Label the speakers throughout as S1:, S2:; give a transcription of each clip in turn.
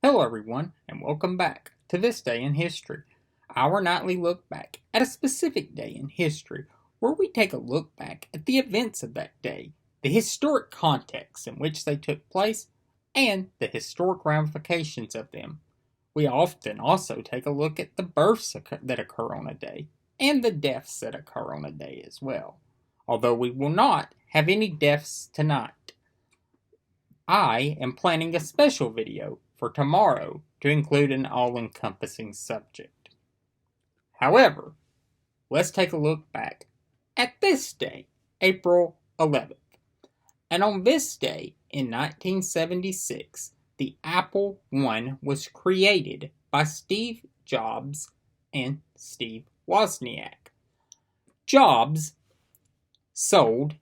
S1: Hello, everyone, and welcome back to This Day in History, our nightly look back at a specific day in history, where we take a look back at the events of that day, the historic context in which they took place, and the historic ramifications of them. We often also take a look at the births that occur on a day, and the deaths that occur on a day as well. Although we will not have any deaths tonight, I am planning a special video for tomorrow to include an all-encompassing subject. However, let's take a look back at this day, April 11th. And on this day in 1976, the Apple I was created by Steve Jobs and Steve Wozniak. Jobs sold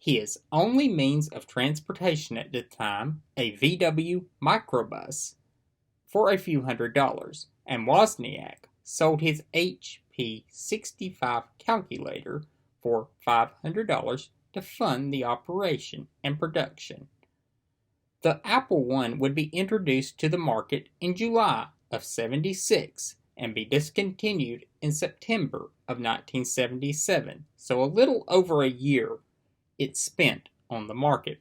S1: his only means of transportation at the time, a VW microbus, for a few $100s, and Wozniak sold his HP 65 calculator for $500 to fund the operation and production. The Apple I would be introduced to the market in July of '76 and be discontinued in September of 1977, so a little over a year it spent on the market.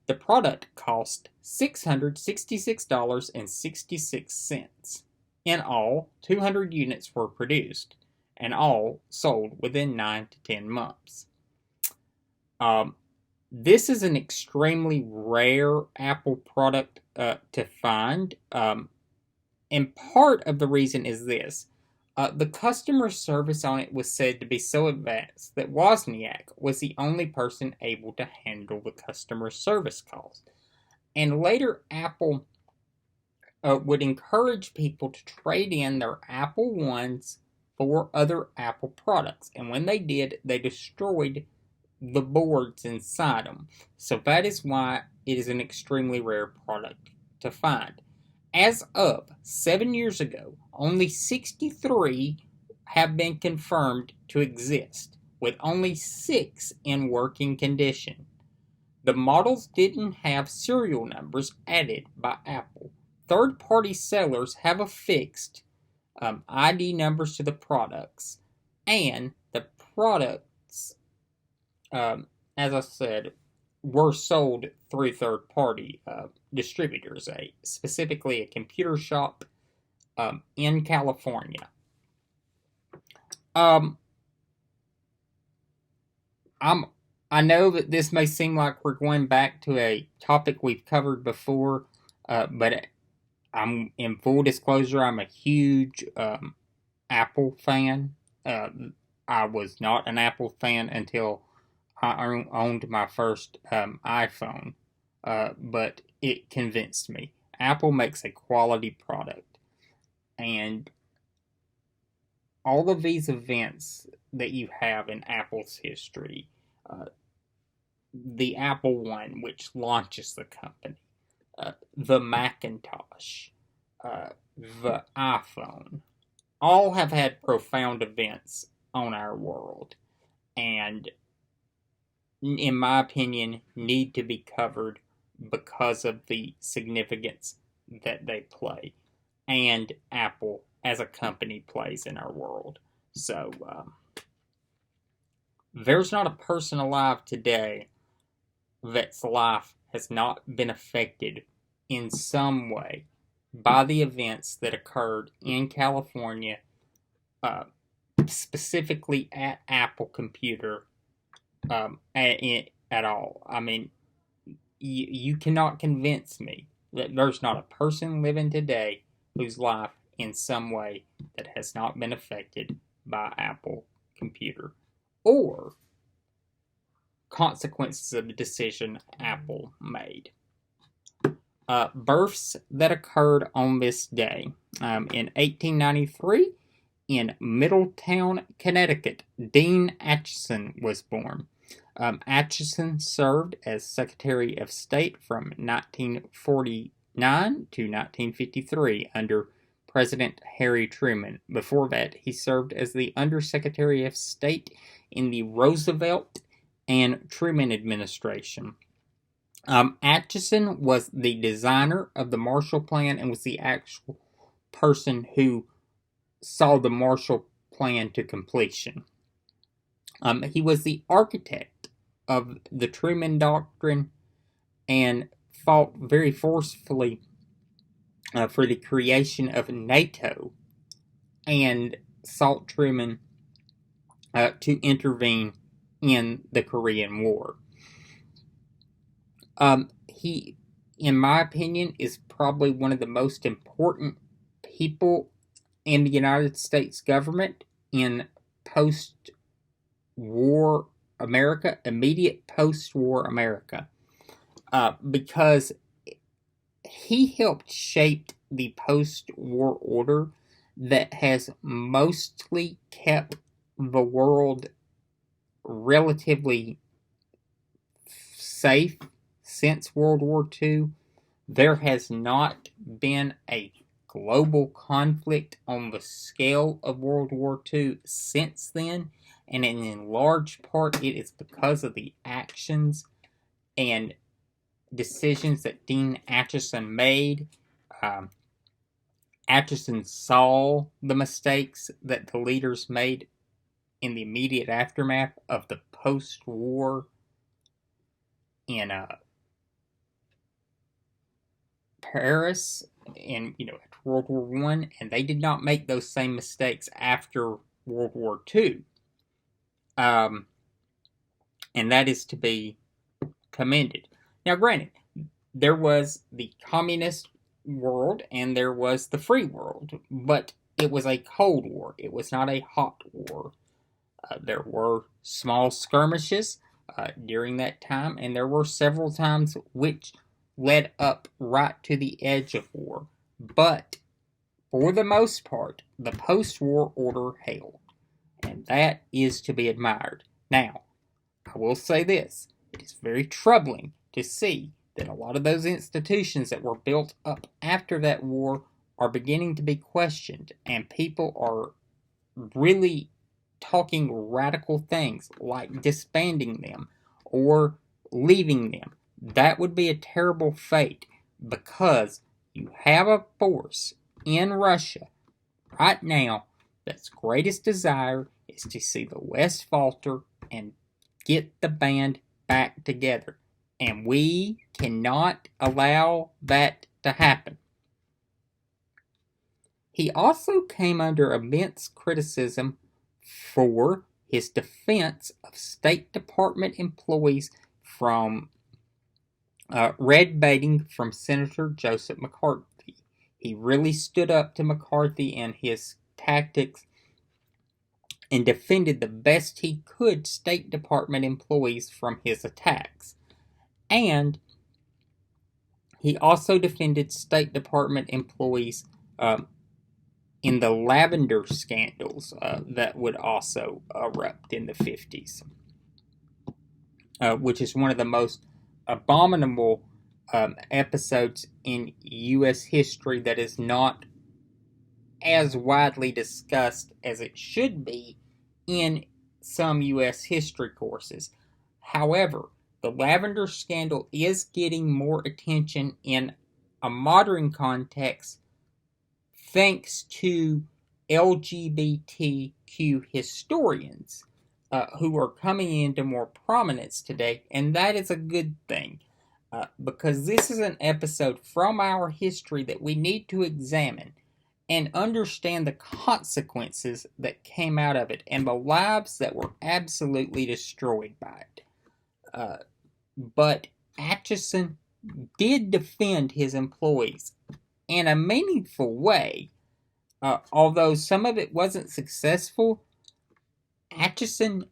S1: The product cost $666.66. In all, 200 units were produced, and all sold within 9 to 10 months. This is an extremely rare Apple product to find, and part of the reason is this. The customer service on it was said to be so advanced that Wozniak was the only person able to handle the customer service calls. And later, Apple would encourage people to trade in their Apple I's for other Apple products. And when they did, they destroyed the boards inside them. So that is why it is an extremely rare product to find. As of 7 years ago, only 63 have been confirmed to exist, with only 6 in working condition. The models didn't have serial numbers added by Apple. Third-party sellers have affixed ID numbers to the products, and the products, as I said, were sold through third-party distributors, specifically a computer shop in California. I know that this may seem like we're going back to a topic we've covered before, but I'm in full disclosure, I'm a huge Apple fan. I was not an Apple fan until I owned my first iPhone, but it convinced me. Apple makes a quality product, and all of these events that you have in Apple's history, the Apple I, which launches the company, the Macintosh, the iPhone, all have had profound events on our world, and in my opinion, need to be covered because of the significance that they play, and Apple as a company plays in our world. So, there's not a person alive today that's life has not been affected in some way by the events that occurred in California, specifically at Apple Computer, at all. I mean, you cannot convince me that there's not a person living today whose life in some way that has not been affected by Apple Computer or consequences of the decision Apple made. Births that occurred on this day. In 1893, in Middletown, Connecticut, Dean Acheson was born. Acheson served as Secretary of State from 1949 to 1953 under President Harry Truman. Before that, he served as the Undersecretary of State in the Roosevelt and Truman administration. Acheson was the designer of the Marshall Plan and was the actual person who saw the Marshall Plan to completion. He was the architect of the Truman Doctrine and fought very forcefully for the creation of NATO and sought Truman to intervene in the Korean War. He, in my opinion, is probably one of the most important people in the United States government in post-war America, immediate post-war America, because he helped shape the post-war order that has mostly kept the world relatively safe since World War II. There has not been a global conflict on the scale of World War II since then, and in large part it is because of the actions and decisions that Dean Acheson made. Acheson saw the mistakes that the leaders made in the immediate aftermath of the post-war in Paris in World War I, and they did not make those same mistakes after World War II. And that is to be commended. Now, granted, there was the communist world and there was the free world, but it was a Cold War. It was not a hot war. There were small skirmishes during that time, and there were several times which led up right to the edge of war. But for the most part, the post-war order held, and that is to be admired. Now, I will say this. It is very troubling to see that a lot of those institutions that were built up after that war are beginning to be questioned, and people are really talking radical things like disbanding them or leaving them. That would be a terrible fate, because you have a force in Russia right now that's greatest desire is to see the West falter and get the band back together. And we cannot allow that to happen. He also came under immense criticism for his defense of State Department employees from red baiting from Senator Joseph McCarthy. He really stood up to McCarthy and his tactics and defended the best he could State Department employees from his attacks. And he also defended State Department employees in the lavender scandals that would also erupt in the 50s, which is one of the most abominable episodes in U.S. history that is not as widely discussed as it should be in some U.S. history courses. However, the lavender scandal is getting more attention in a modern context thanks to LGBTQ historians who are coming into more prominence today, and that is a good thing, because this is an episode from our history that we need to examine and understand the consequences that came out of it and the lives that were absolutely destroyed by it. But Acheson did defend his employees in a meaningful way. Although some of it wasn't successful, Acheson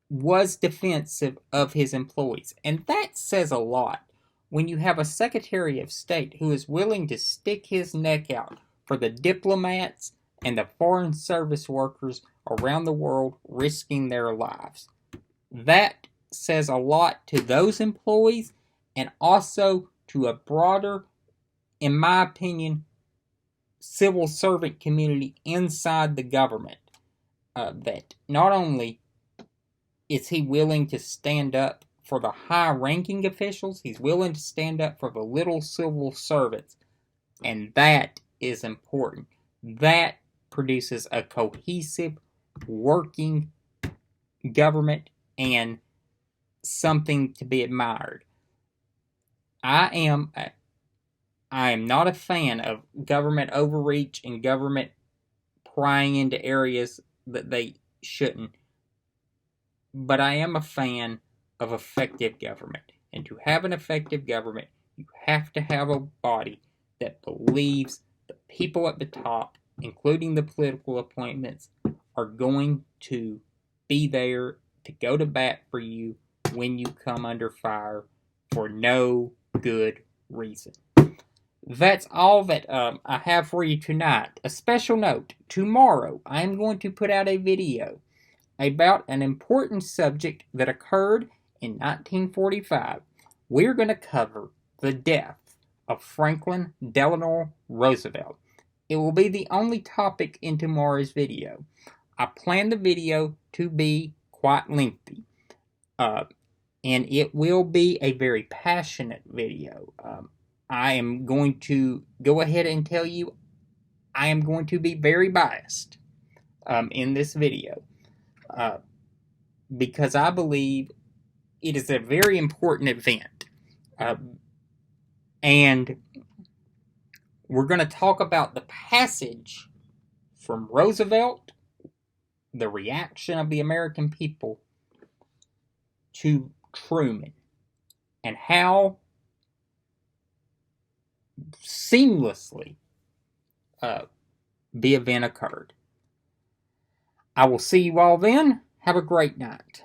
S1: was defensive of his employees. And that says a lot when you have a Secretary of State who is willing to stick his neck out for the diplomats and the foreign service workers around the world risking their lives. That says a lot to those employees and also to a broader, in my opinion, civil servant community inside the government. That not only is he willing to stand up for the high-ranking officials. He's willing to stand up for the little civil servants. And that is important. That produces a cohesive, working government and something to be admired. I am not a fan of government overreach and government prying into areas that they shouldn't. But I am a fan of effective government. And to have an effective government, you have to have a body that believes the people at the top, including the political appointments, are going to be there to go to bat for you when you come under fire for no good reason. That's all that I have for you tonight. A special note, tomorrow I'm going to put out a video about an important subject that occurred in 1945. We're going to cover the death of Franklin Delano Roosevelt. It will be the only topic in tomorrow's video. I plan the video to be quite lengthy, and it will be a very passionate video. I am going to go ahead and tell you I am going to be very biased in this video. Because I believe it is a very important event. And we're going to talk about the passage from Roosevelt, the reaction of the American people, to Truman, and how seamlessly the event occurred. I will see you all then. Have a great night.